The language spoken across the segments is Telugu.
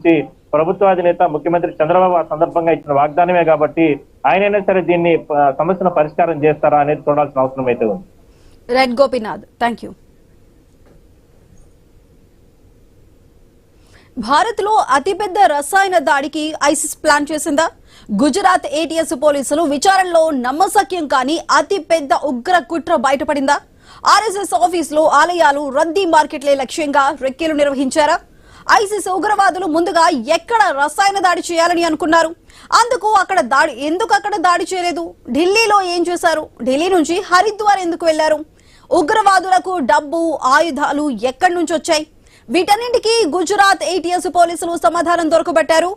సంబంధించి ప్రభుత్వ అధినేత ముఖ్యమంత్రి చంద్రబాబు ఆ సందర్భంగా ఇచ్చిన వాగ్దానమే కాబట్టి ఆయనైనా సరే దీన్ని సమస్యను పరిష్కారం చేస్తారా అనేది చూడాల్సిన అవసరం అయితే ఉంది. Right Gopinath, thank you. Bharat లో అతిపెద్ద రసాయన దాడికి ఐసిస్ ప్లాన్ చేసిందా? గుజరాత్ ఏటీఎస్ పోలీసులు విచారణలో నమ్మశక్యం కాని అతిపెద్ద ఉగ్ర కుట్ర బయటపడిందా? ఆర్ఎస్ఎస్ ఆఫీసులు, ఆలయాలు, రద్దీ మార్కెట్లే లక్ష్యంగా రెక్కీలు నిర్వహించారా? ఐసిస్ ఉగ్రవాదులు ముందుగా ఎక్కడ రసాయన దాడి చేయాలని అనుకున్నారు? ఎందుకు అక్కడ దాడి చేయలేదు? ఢిల్లీలో ఏం చేశారు? ఢిల్లీ నుంచి హరిద్వార్ ఎందుకు వెళ్లారు? ఉగ్రవాదులకు డబ్బు, ఆయుధాలు ఎక్కడి నుంచి వచ్చాయి? వీటన్నింటికీ గుజరాత్ ఏటీఎస్ పోలీసులు సమాధానం దొరకబట్టారు.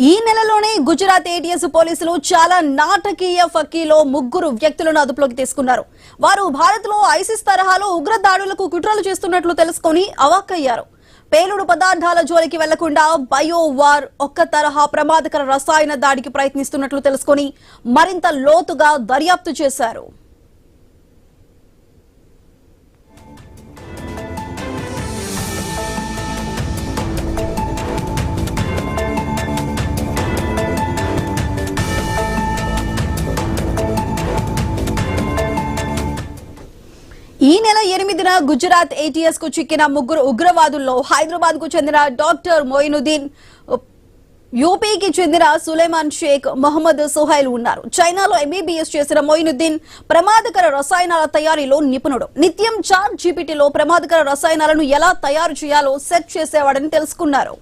ఈ నెలలోనే గుజరాత్ ఏటీఎస్ పోలీసులు చాలా నాటకీయ ఫక్కీలో 3 వ్యక్తులను అదుపులోకి తీసుకున్నారు. వారు భారత్ లో ఐసిస్ తరహాలో ఉగ్ర దాడులకు కుట్రలు చేస్తున్నట్లు తెలుసుకుని అవాక్కయ్యారు. పేలుడు పదార్థాల జోలికి వెళ్లకుండా బయోవార్ ఒక్క తరహా ప్రమాదకర రసాయన దాడికి ప్రయత్నిస్తున్నట్లు తెలుసుకుని మరింత లోతుగా దర్యాప్తు చేశారు. ఈ నెల 8న గుజరాత్ ఏటీఎస్ కు చిక్కిన 3 ఉగ్రవాదుల్లో హైదరాబాద్ కు చెందిన డాక్టర్ మొయినుద్దీన్, యూపీకి చెందిన సులేమాన్ షేక్, మొహమ్మద్ సుహైల్ ఉన్నారు. చైనాలో ఎంబీబీఎస్ చేసిన మొయినుద్దీన్ ప్రమాదకర రసాయనాల తయారీలో నిపుణుడు. నిత్యం చాట్ జీపీటీలో ప్రమాదకర రసాయనాలను ఎలా తయారు చేయాలో సెర్చ్ చేసేవాడని తెలుసుకున్నారు.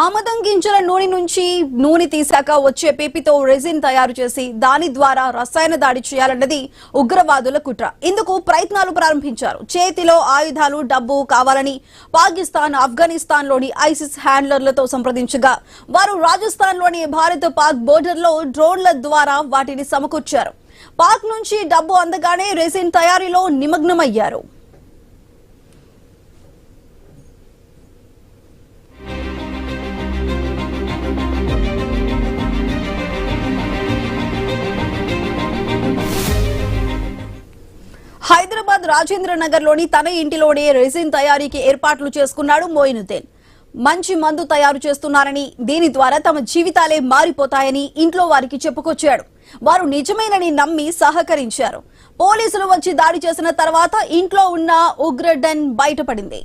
ఆమదం గింజల నూనె నుంచి నూనె తీశాక వచ్చే పీపీతో రెజిన్ తయారు చేసి దాని ద్వారా రసాయన దాడి చేయాలన్నది ఉగ్రవాదుల కుట్ర. ఇందుకు ప్రయత్నాలు ప్రారంభించారు. చేతిలో ఆయుధాలు, డబ్బు కావాలని పాకిస్తాన్, ఆఫ్ఘనిస్తాన్ లోని ఐసిస్ హ్యాండ్లర్లతో సంప్రదించగా వారు రాజస్థాన్ లోని భారత్ పాక్ బోర్డర్ లో డ్రోన్ల ద్వారా వాటిని సమకూర్చారు. పాక్ నుంచి డబ్బు అందగానే రెజిన్ తయారీలో నిమగ్నమయ్యారు. హైదరాబాద్ రాజేంద్ర నగర్ లోని తన ఇంటిలోనే రెజిన్ తయారీకి ఏర్పాట్లు చేసుకున్నాడు మొయినుద్దీన్. మంచి మందు తయారు చేస్తున్నారని, దీని ద్వారా తమ జీవితాలే మారిపోతాయని ఇంట్లో వారికి చెప్పుకొచ్చాడు. వారు నిజమేనని నమ్మి సహకరించారు. పోలీసులు వచ్చి దాడి చేసిన తర్వాత ఇంట్లో ఉన్న ఉగ్రడన్ బయటపడింది.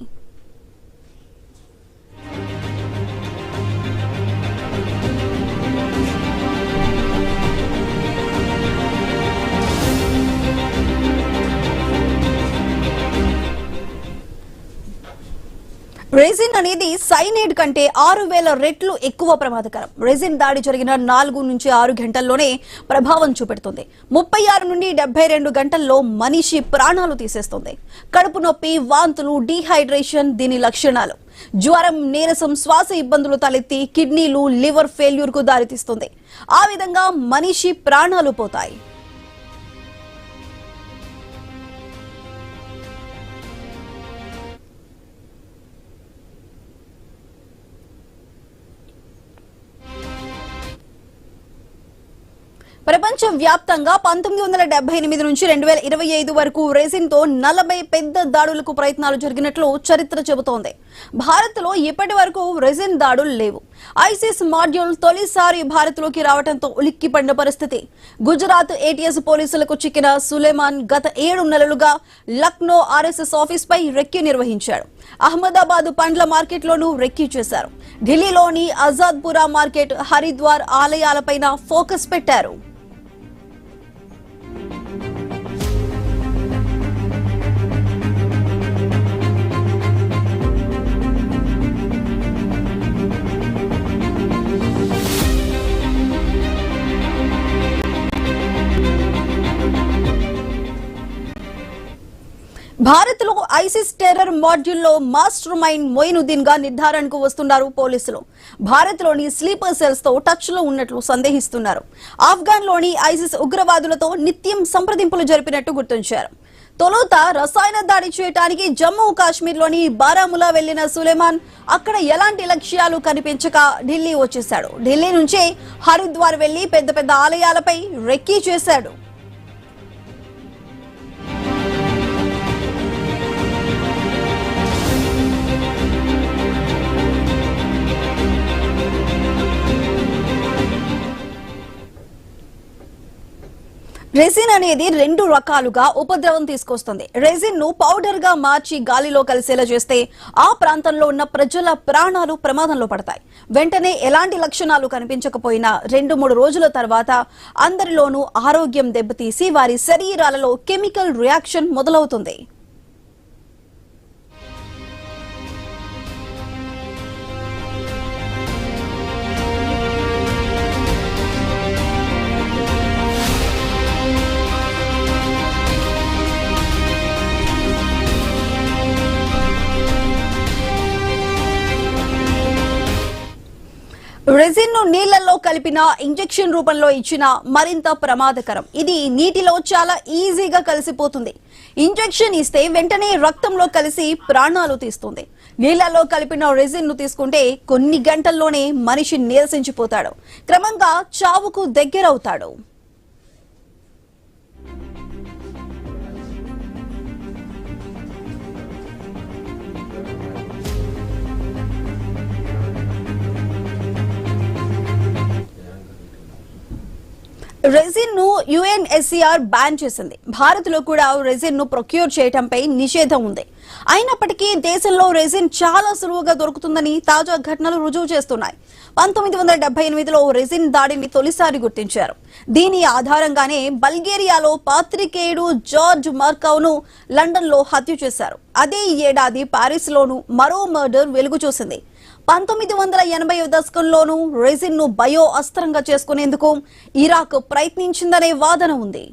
రెజిన్ అనేది సైనైడ్ కంటే 6000 రెట్లు ఎక్కువ ప్రమాదకరం. రెజిన్ దాడి జరిగిన 4 నుంచి 6 గంటల్లోనే ప్రభావం చూపెడుతుంది. 36 నుండి 72 గంటల్లో మనిషి ప్రాణాలు తీసేస్తుంది. కడుపు నొప్పి, వాంతులు, డీహైడ్రేషన్ దీని లక్షణాలు. జ్వరం, నీరసం, శ్వాస ఇబ్బందులు తలెత్తి కిడ్నీలు, లివర్ ఫెయిల్యూర్ కు దారితీస్తుంది. ఆ విధంగా మనిషి ప్రాణాలు పోతాయి. ప్రపంచ వ్యాప్తంగా 1978 నుంచి 2025 వరకు రెజిన్ తో 40 పెద్ద దాడులకు ప్రయత్నాలు జరిగినట్లు చరిత్ర చెబుతోంది. భారత్ లో ఇప్పటి వరకు రెజిన్ దాడులు లేవు. ఐసిస్ మాడ్యూల్ తొలిసారి భారత్ లోకి రావడంతో ఉలిక్కిపడిన పరిస్థితి. గుజరాత్ ఏటీఎస్ పోలీసులకు చిక్కిన సులేమాన్ గత 7 నెలలుగా లక్నో ఆర్ఎస్ఎస్ ఆఫీస్ పై రెక్కీ నిర్వహించాడు. అహ్మదాబాద్ పండ్ల మార్కెట్ లోనూ రెక్కీ చేశారు. ఢిల్లీలోని ఆజాద్పురా మార్కెట్, హరిద్వార్ ఆలయాలపైన ఫోకస్ పెట్టారు. భారత్ లో ఐసిస్ టెర్రర్ మాడ్యూల్లో మాస్టర్ మైండ్ మొయినుద్దీన్ గా నిర్ధారణకు వస్తున్నారు పోలీసులు. భారత్ లోని స్లీపర్ సెల్స్ తో టచ్ లో ఉన్నట్లు సందేహిస్తున్నారు. ఆఫ్ఘన్ లోని ఐసిస్ ఉగ్రవాదులతో నిత్యం సంప్రదింపులు జరిపినట్టు గుర్తించారు. తొలుత రసాయన దాడి చేయడానికి జమ్మూ కాశ్మీర్ లోని బారాములా వెళ్లిన సులేమాన్ అక్కడ ఎలాంటి లక్ష్యాలు కనిపించక ఢిల్లీ వచ్చేశాడు. ఢిల్లీ నుంచే హరిద్వార్ వెళ్లి పెద్ద పెద్ద ఆలయాలపై రెక్కీ చేశాడు. రెసిన్ అనేది రెండు రకాలుగా ఉపద్రవం తీసుకొస్తుంది. రెసిన్ ను పౌడర్ గా మార్చి గాలిలో కలిసేలా చేస్తే ఆ ప్రాంతంలో ఉన్న ప్రజల ప్రాణాలు ప్రమాదంలో పడతాయి. వెంటనే ఎలాంటి లక్షణాలు కనిపించకపోయినా 2-3 రోజుల తర్వాత అందరిలోనూ ఆరోగ్యం దెబ్బతీసి వారి శరీరాలలో కెమికల్ రియాక్షన్ మొదలవుతుంది. రెసిన్ ను నీళ్లలో కలిపిన ఇంజెక్షన్ రూపంలో ఇచ్చిన మరింత ప్రమాదకరం. ఇది నీటిలో చాలా ఈజీగా కలిసిపోతుంది. ఇంజెక్షన్ ఇస్తే వెంటనే రక్తంలో కలిసి ప్రాణాలు తీస్తుంది. నీళ్లలో కలిపిన రెసిన్ ను తీసుకుంటే కొన్ని గంటల్లోనే మనిషి నీరసించిపోతాడు. క్రమంగా చావుకు దగ్గరవుతాడు. రెసిన్ ను యుఎన్ఎస్సిఆర్ బ్యాన్ చేసింది. భారత్ లో కూడా రెసిన్ ను ప్రొక్యూర్ చేయడంపై నిషేధం ఉంది. అయినప్పటికీ దేశంలో రెసిన్ చాలా సులువుగా దొరుకుతుందని తాజా ఘటనలు రుజువు చేస్తున్నాయి. 1978లో రెసిన్ దాడిని తొలిసారి గుర్తించారు. దీని ఆధారంగానే బల్గేరియాలో పాత్రికేయుడు జార్జ్ మార్కవ్ ను లండన్ లో హత్య చేశారు. అదే ఏడాది పారిస్ లోను మరో మర్డర్ వెలుగు చూసింది. 1980 దశకంలోనూ రెసిన్ ను బయో అస్త్రంగా చేసుకునేందుకు ఇరాక్ ప్రయత్నించిందనే వాదన ఉంది.